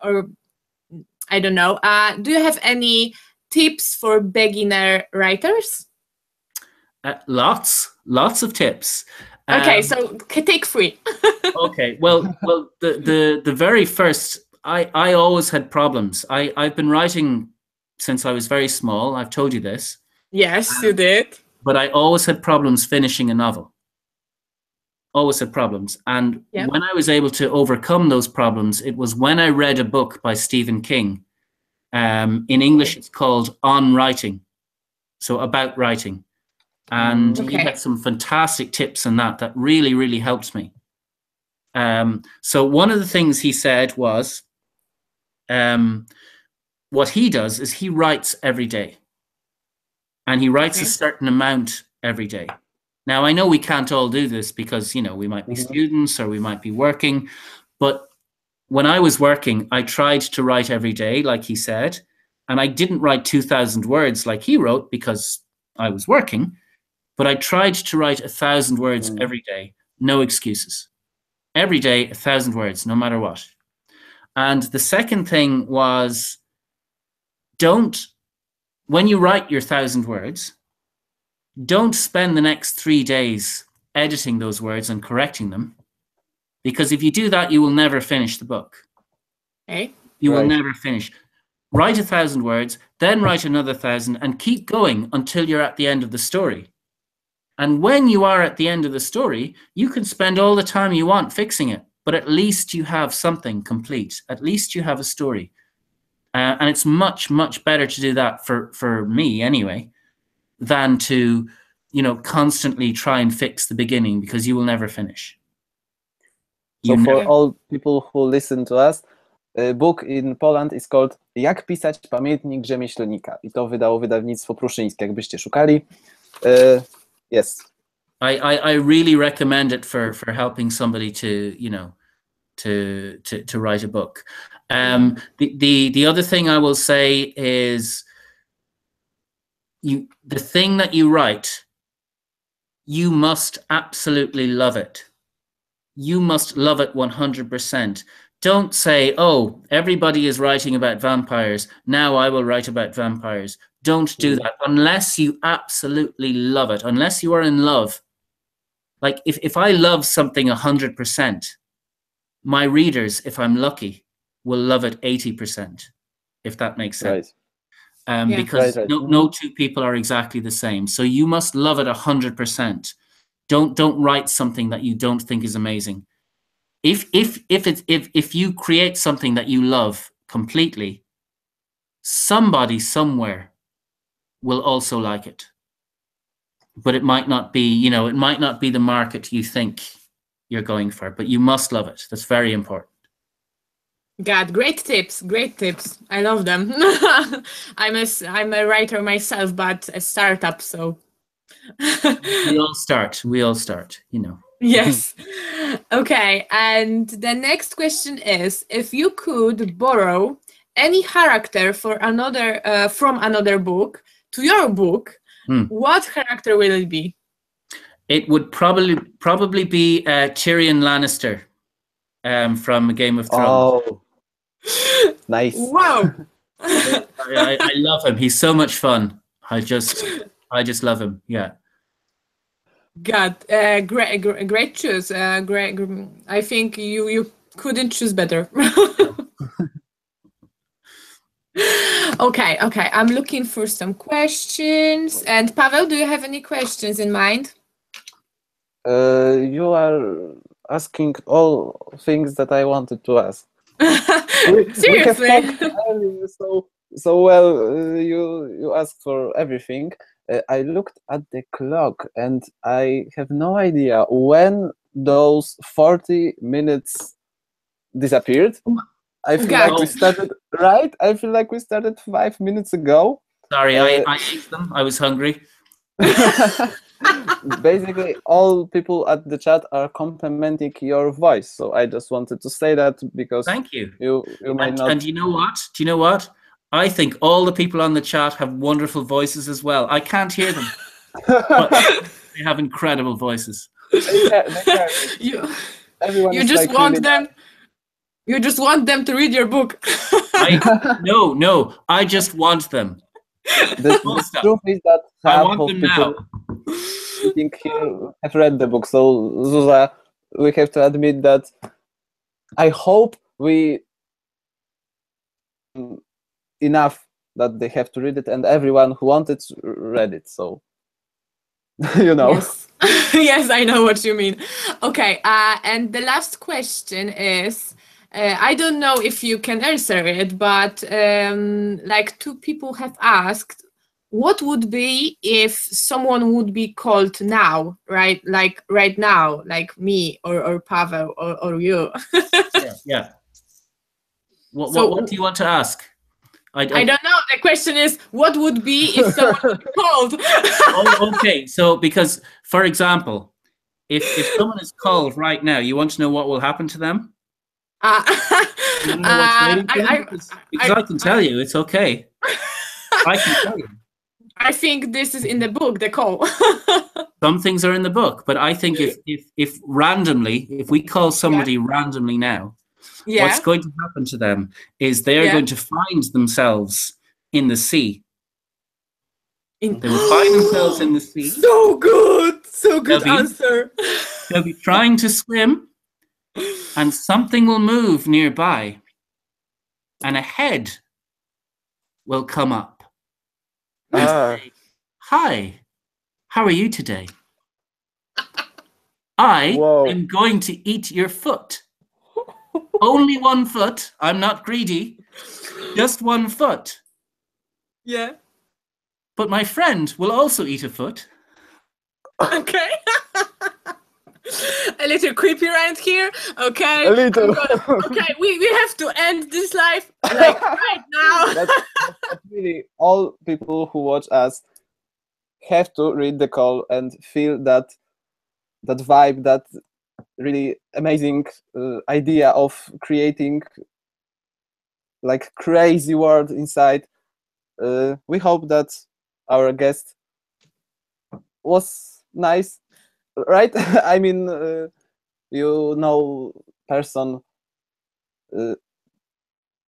Or I don't know, do you have any tips for beginner writers? Lots of tips. Okay, so take 3. Okay, well, the very first, I always had problems. I've been writing since I was very small. I've told you this. Yes, you did. But I always had problems finishing a novel. Always had problems. And when I was able to overcome those problems, it was when I read a book by Stephen King. In English, it's called On Writing. So about writing. And he had some fantastic tips on that really, really helped me. So one of the things he said was, what he does is he writes every day. And he writes a certain amount every day. Now, I know we can't all do this because, you know, we might be students or we might be working. But when I was working, I tried to write every day, like he said. And I didn't write 2,000 words like he wrote because I was working. But I tried to write 1,000 words every day. No excuses. Every day, 1,000 words, no matter what. And the second thing was, when you write your 1,000 words, don't spend the next 3 days editing those words and correcting them. Because if you do that, you will never finish the book. Okay. You will never finish. Write 1,000 words, then write another 1,000, and keep going until you're at the end of the story. And when you are at the end of the story, you can spend all the time you want fixing it, but at least you have something complete. At least you have a story. And it's much, much better to do that for me anyway, than to, you know, constantly try and fix the beginning, because you will never finish. So for all people who listen to us, book in Poland is called Jak pisać pamiętnik rzemieślnika. I to wydało wydawnictwo pruszyńskie, jakbyście szukali. Yes. I really recommend it for helping somebody to, you know, to write a book. The other thing I will say is the thing that you write, you must absolutely love it. You must love it 100%. Don't say, oh, everybody is writing about vampires, now I will write about vampires. Don't do that unless you absolutely love it, unless you are in love. Like if I love something 100%, my readers, if I'm lucky, will love it 80%, if that makes sense. Right. Because no two people are exactly the same. So you must love it 100%. Don't write something that you don't think is amazing. If you create something that you love completely, somebody somewhere will also like it. But it might not be, you know, it might not be the market you think you're going for, but you must love it. That's very important. God, great tips, great tips. I love them. I'm a writer myself, but a startup, so. we all start, you know. Yes. Okay, and the next question is, if you could borrow any character for another from another book to your book, what character will it be? It would probably be Tyrion Lannister from Game of Thrones. Oh, nice. Wow. I love him. He's so much fun. I just love him. Yeah. God, great choice. Great. I think you couldn't choose better. Okay. I'm looking for some questions. And Paweł, do you have any questions in mind? You are asking all things that I wanted to ask. Seriously? We have talked earlier, so well. You asked for everything. I looked at the clock and I have no idea when those 40 minutes disappeared. I feel like we started, right? I feel like we started 5 minutes ago. Sorry, I ate them. I was hungry. Basically, all people at the chat are complimenting your voice. So I just wanted to say that because thank you. You might not. And you know what? Do you know what? I think all the people on the chat have wonderful voices as well. I can't hear them, but they have incredible voices. Everyone you just want them. You just want them to read your book. No, I just want them. The truth is that I want them now. Sitting here have read the book. So Zuza, we have to admit that I hope we enough that they have to read it, and everyone who wanted read it. So you know. Yes. Yes, I know what you mean. Okay, and the last question is, I don't know if you can answer it, but like two people have asked, what would be if someone would be called now, right? Like right now, like me or Paweł or you. Yeah. What do you want to ask? I don't know. The question is, what would be if someone would be called? Oh, okay. So, because, for example, if someone is called right now, you want to know what will happen to them? You know what's waiting for them? Because I can tell you, it's okay. I can tell you. I think this is in the book, the call. Some things are in the book, but I think if randomly, if we call somebody randomly now, what's going to happen to them is they're going to find themselves in the sea. They will find themselves in the sea. So good answer. They'll be trying to swim, and something will move nearby, and a head will come up. And say, hi, how are you today? I am going to eat your foot. Only 1 foot. I'm not greedy. Just 1 foot. Yeah. But my friend will also eat a foot. Okay. a little creepy around here. Okay. A little. Okay, we have to end this live like right now. But really, all people who watch us have to read the call and feel that vibe, that really amazing idea of creating like crazy world inside. We hope that our guest was nice, right? I mean, you know, person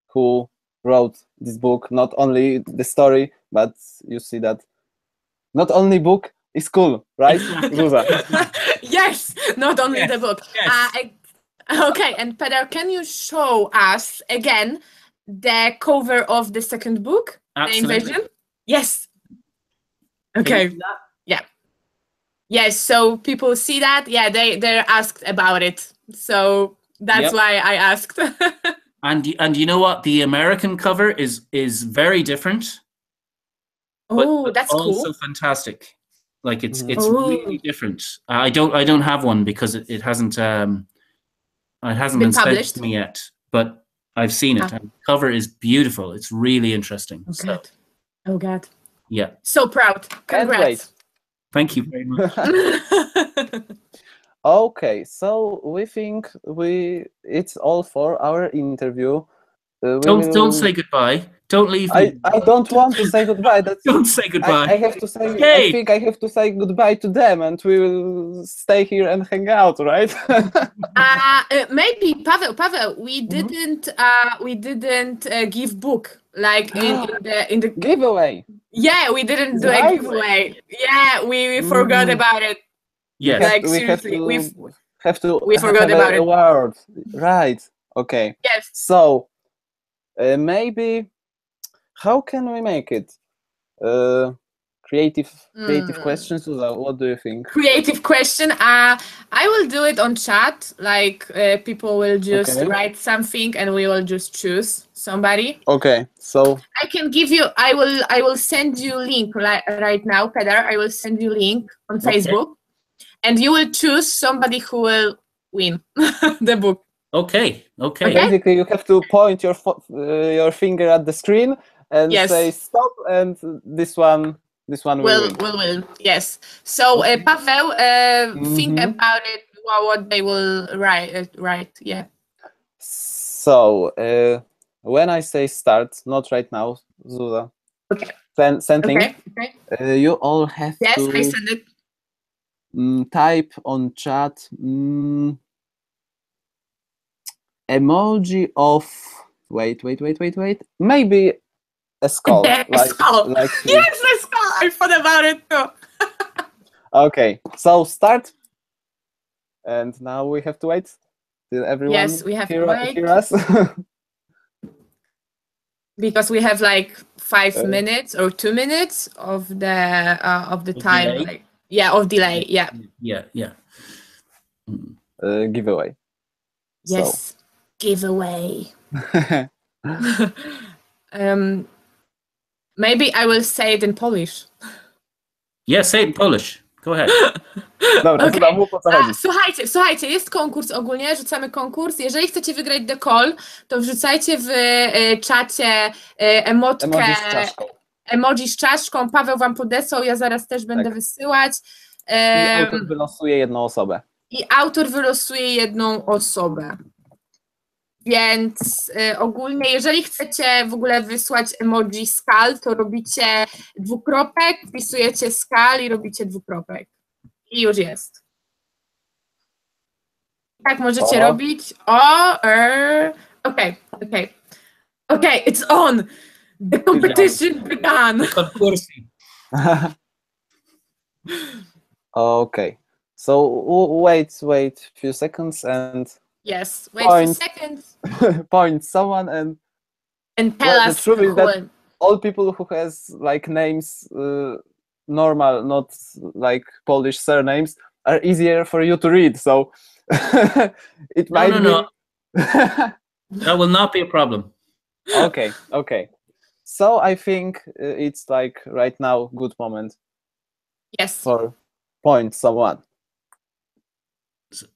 who wrote this book, not only the story, but you see that not only book is cool, right? Zuza? Yes, not only the book. Yes. Okay, and Peadar, can you show us again the cover of the second book? Absolutely. The invasion? Yes. Okay. Yeah. Yes, so people see that. Yeah, they're asked about it. So that's why I asked. And you know what? The American cover is very different. Oh, but that's also cool. fantastic. Like it's Oh. really different. I don't have one because it hasn't been sent published to me yet, but I've seen it. And the cover is beautiful. It's really interesting. Oh God. Oh God. Yeah. So proud. Congrats. Thank you very much. Okay, so we think it's all for our interview. Don't say goodbye. Don't leave me. I don't want to say goodbye. Don't say goodbye. I have to say. Okay. I think I have to say goodbye to them, and we will stay here and hang out, right? Maybe Pavel, we didn't give book like in the giveaway. Yeah, we didn't do a giveaway. Yeah, we forgot about it. Yes. Like we seriously, we forgot about it. Award. Right. Okay. Yes. So maybe how can we make it? Creative questions. What do you think? Creative question. I will do it on chat. Like people will just write something, and we will just choose somebody. Okay. So I can give you. I will send you link right now, Peadar. I will send you link on Facebook, and you will choose somebody who will win the book. Okay. Basically, you have to point your finger at the screen and say stop, and this one will win. Yes. So Pavel, think about it. What they will write. Yeah. So when I say start, not right now, Zuza. Okay. Sending. Okay. You all have to. Yes, I send it. Type on chat. Emoji of wait. Maybe a skull. A skull. Yes, a skull. I thought about it too. Okay, so start. And now we have to wait till everyone hear us. Because we have like 5 minutes or 2 minutes of the time. Delay? Like, of delay. Yeah. Giveaway. Yes. So. Giveaway. Maybe I will say it in Polish. Yeah, say it in Polish. Go ahead. Dobra, okay. Słuchajcie, jest konkurs ogólnie, rzucamy konkurs. Jeżeli chcecie wygrać The Call, to wrzucajcie w czacie emotkę, emoji z czaszką. Paweł wam podesłał, ja zaraz też będę wysyłać. I autor wylosuje jedną osobę. Więc ogólnie, jeżeli chcecie w ogóle wysłać emoji skal, to robicie dwukropek, wpisujecie skal i robicie dwukropek. I już jest. Tak możecie robić. Okay, it's on. The competition began. Okay. So wait few seconds and yes, wait a few seconds. Point someone and tell us. The truth is that all people who has like names normal, not like Polish surnames, are easier for you to read. So it might be. No. That will not be a problem. Okay. So I think it's like right now good moment. Yes. For point someone.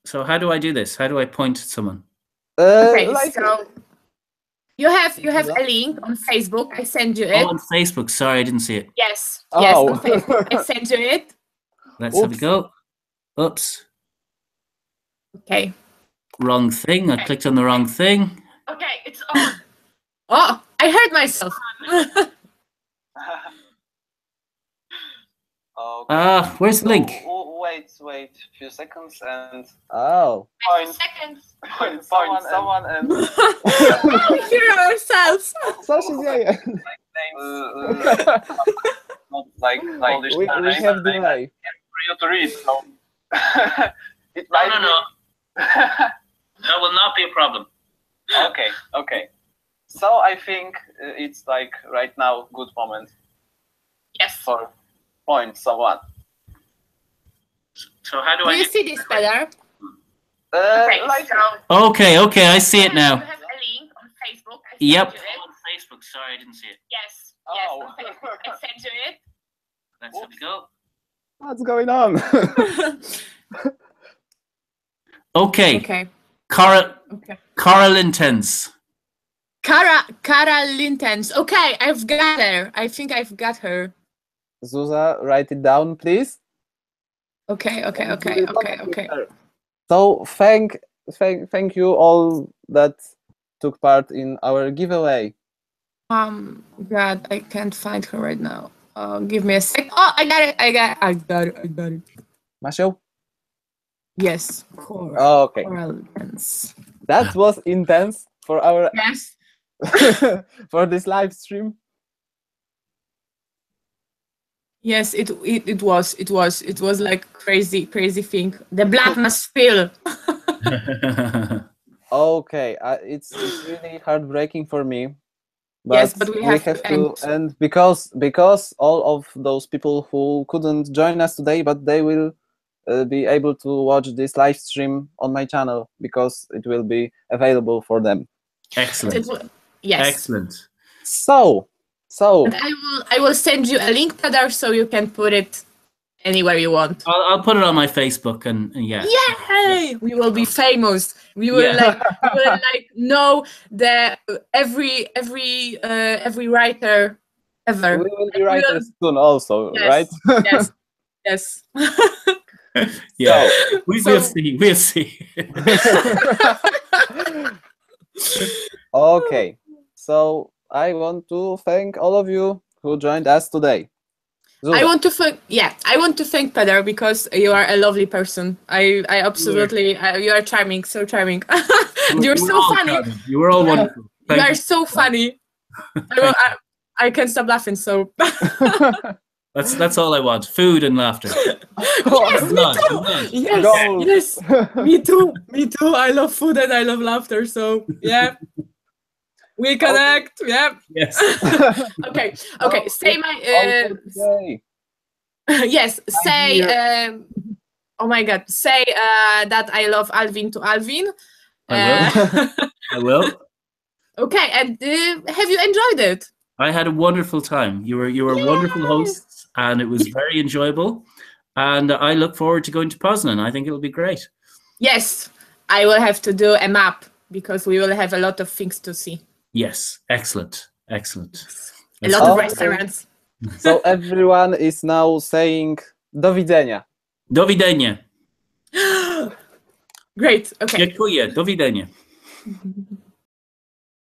So how do I do this? How do I point at someone? Okay, so you have a link on Facebook. I send you it. Oh, on Facebook. Sorry, I didn't see it. Yes, Oh. yes, on Facebook. I send you it. Let's have a go. Oops. Okay. Wrong thing. I clicked on the wrong thing. Okay, it's on. Oh, I heard myself. Okay. Where's the link? Wait a few seconds and Point someone and hear ourselves. Co się dzieje? not like Polish We have delay. for you to read. So it No, might no, no. That will not be a problem. Okay. So I think it's like right now good moment Yes. for point someone. So how do Do I you do? see this better? Like Okay, I see it now. You have a link on Facebook. I send Yep. you it. On Facebook. Sorry, I didn't see it. Yes. Oh. Yes. On Facebook. I send you it. Let's have a go. What's going on? Okay. Okay. Okay. Cara Lintens. Cara Lintens. Okay, I've got her. I think I've got her. Zuza, write it down, please. Okay. So thank you all that took part in our giveaway. God, I can't find her right now. Give me a sec. Oh, I got it. Masio? Yes. Cora. Oh, okay. Cora Lintens. That was intense for our Yes. for this live stream. Yes, it was like crazy thing. The blood must spill. Okay, it's really heartbreaking for me. But Yes, but we have to end. and because all of those people who couldn't join us today, but they will be able to watch this live stream on my channel because it will be available for them. Excellent. Yes. Excellent. So And I will send you a link, Peadar, so you can put it anywhere you want. I'll put it on my Facebook and yeah. Yay! We will be famous. We will like know the every writer ever. we will be writers soon also, right? Yes. Yes. Yeah. We'll see. We'll see. Okay. So I want to thank all of you who joined us today. Zuza. I want to thank Peadar because you are a lovely person. I absolutely you are charming, so charming. You're so funny. Charming. You were all wonderful. You are so funny. I can't stop laughing. So that's all I want. Food and laughter. yes, me too. Yes, me too. I love food and I love laughter. So yeah. We connect. Okay. Yeah. Yes. Okay. Say my. Yes. Say. Oh my God. Say that I love Alvin to Alvin. I will. Okay. And have you enjoyed it? I had a wonderful time. You were wonderful hosts, and it was very enjoyable. And I look forward to going to Poznan. I think it'll be great. Yes. I will have to do a map because we will have a lot of things to see. Yes, excellent. A lot of restaurants. So everyone is now saying do widzenia. Do widzenia. Great. Okay. Dziękuję. Do widzenia.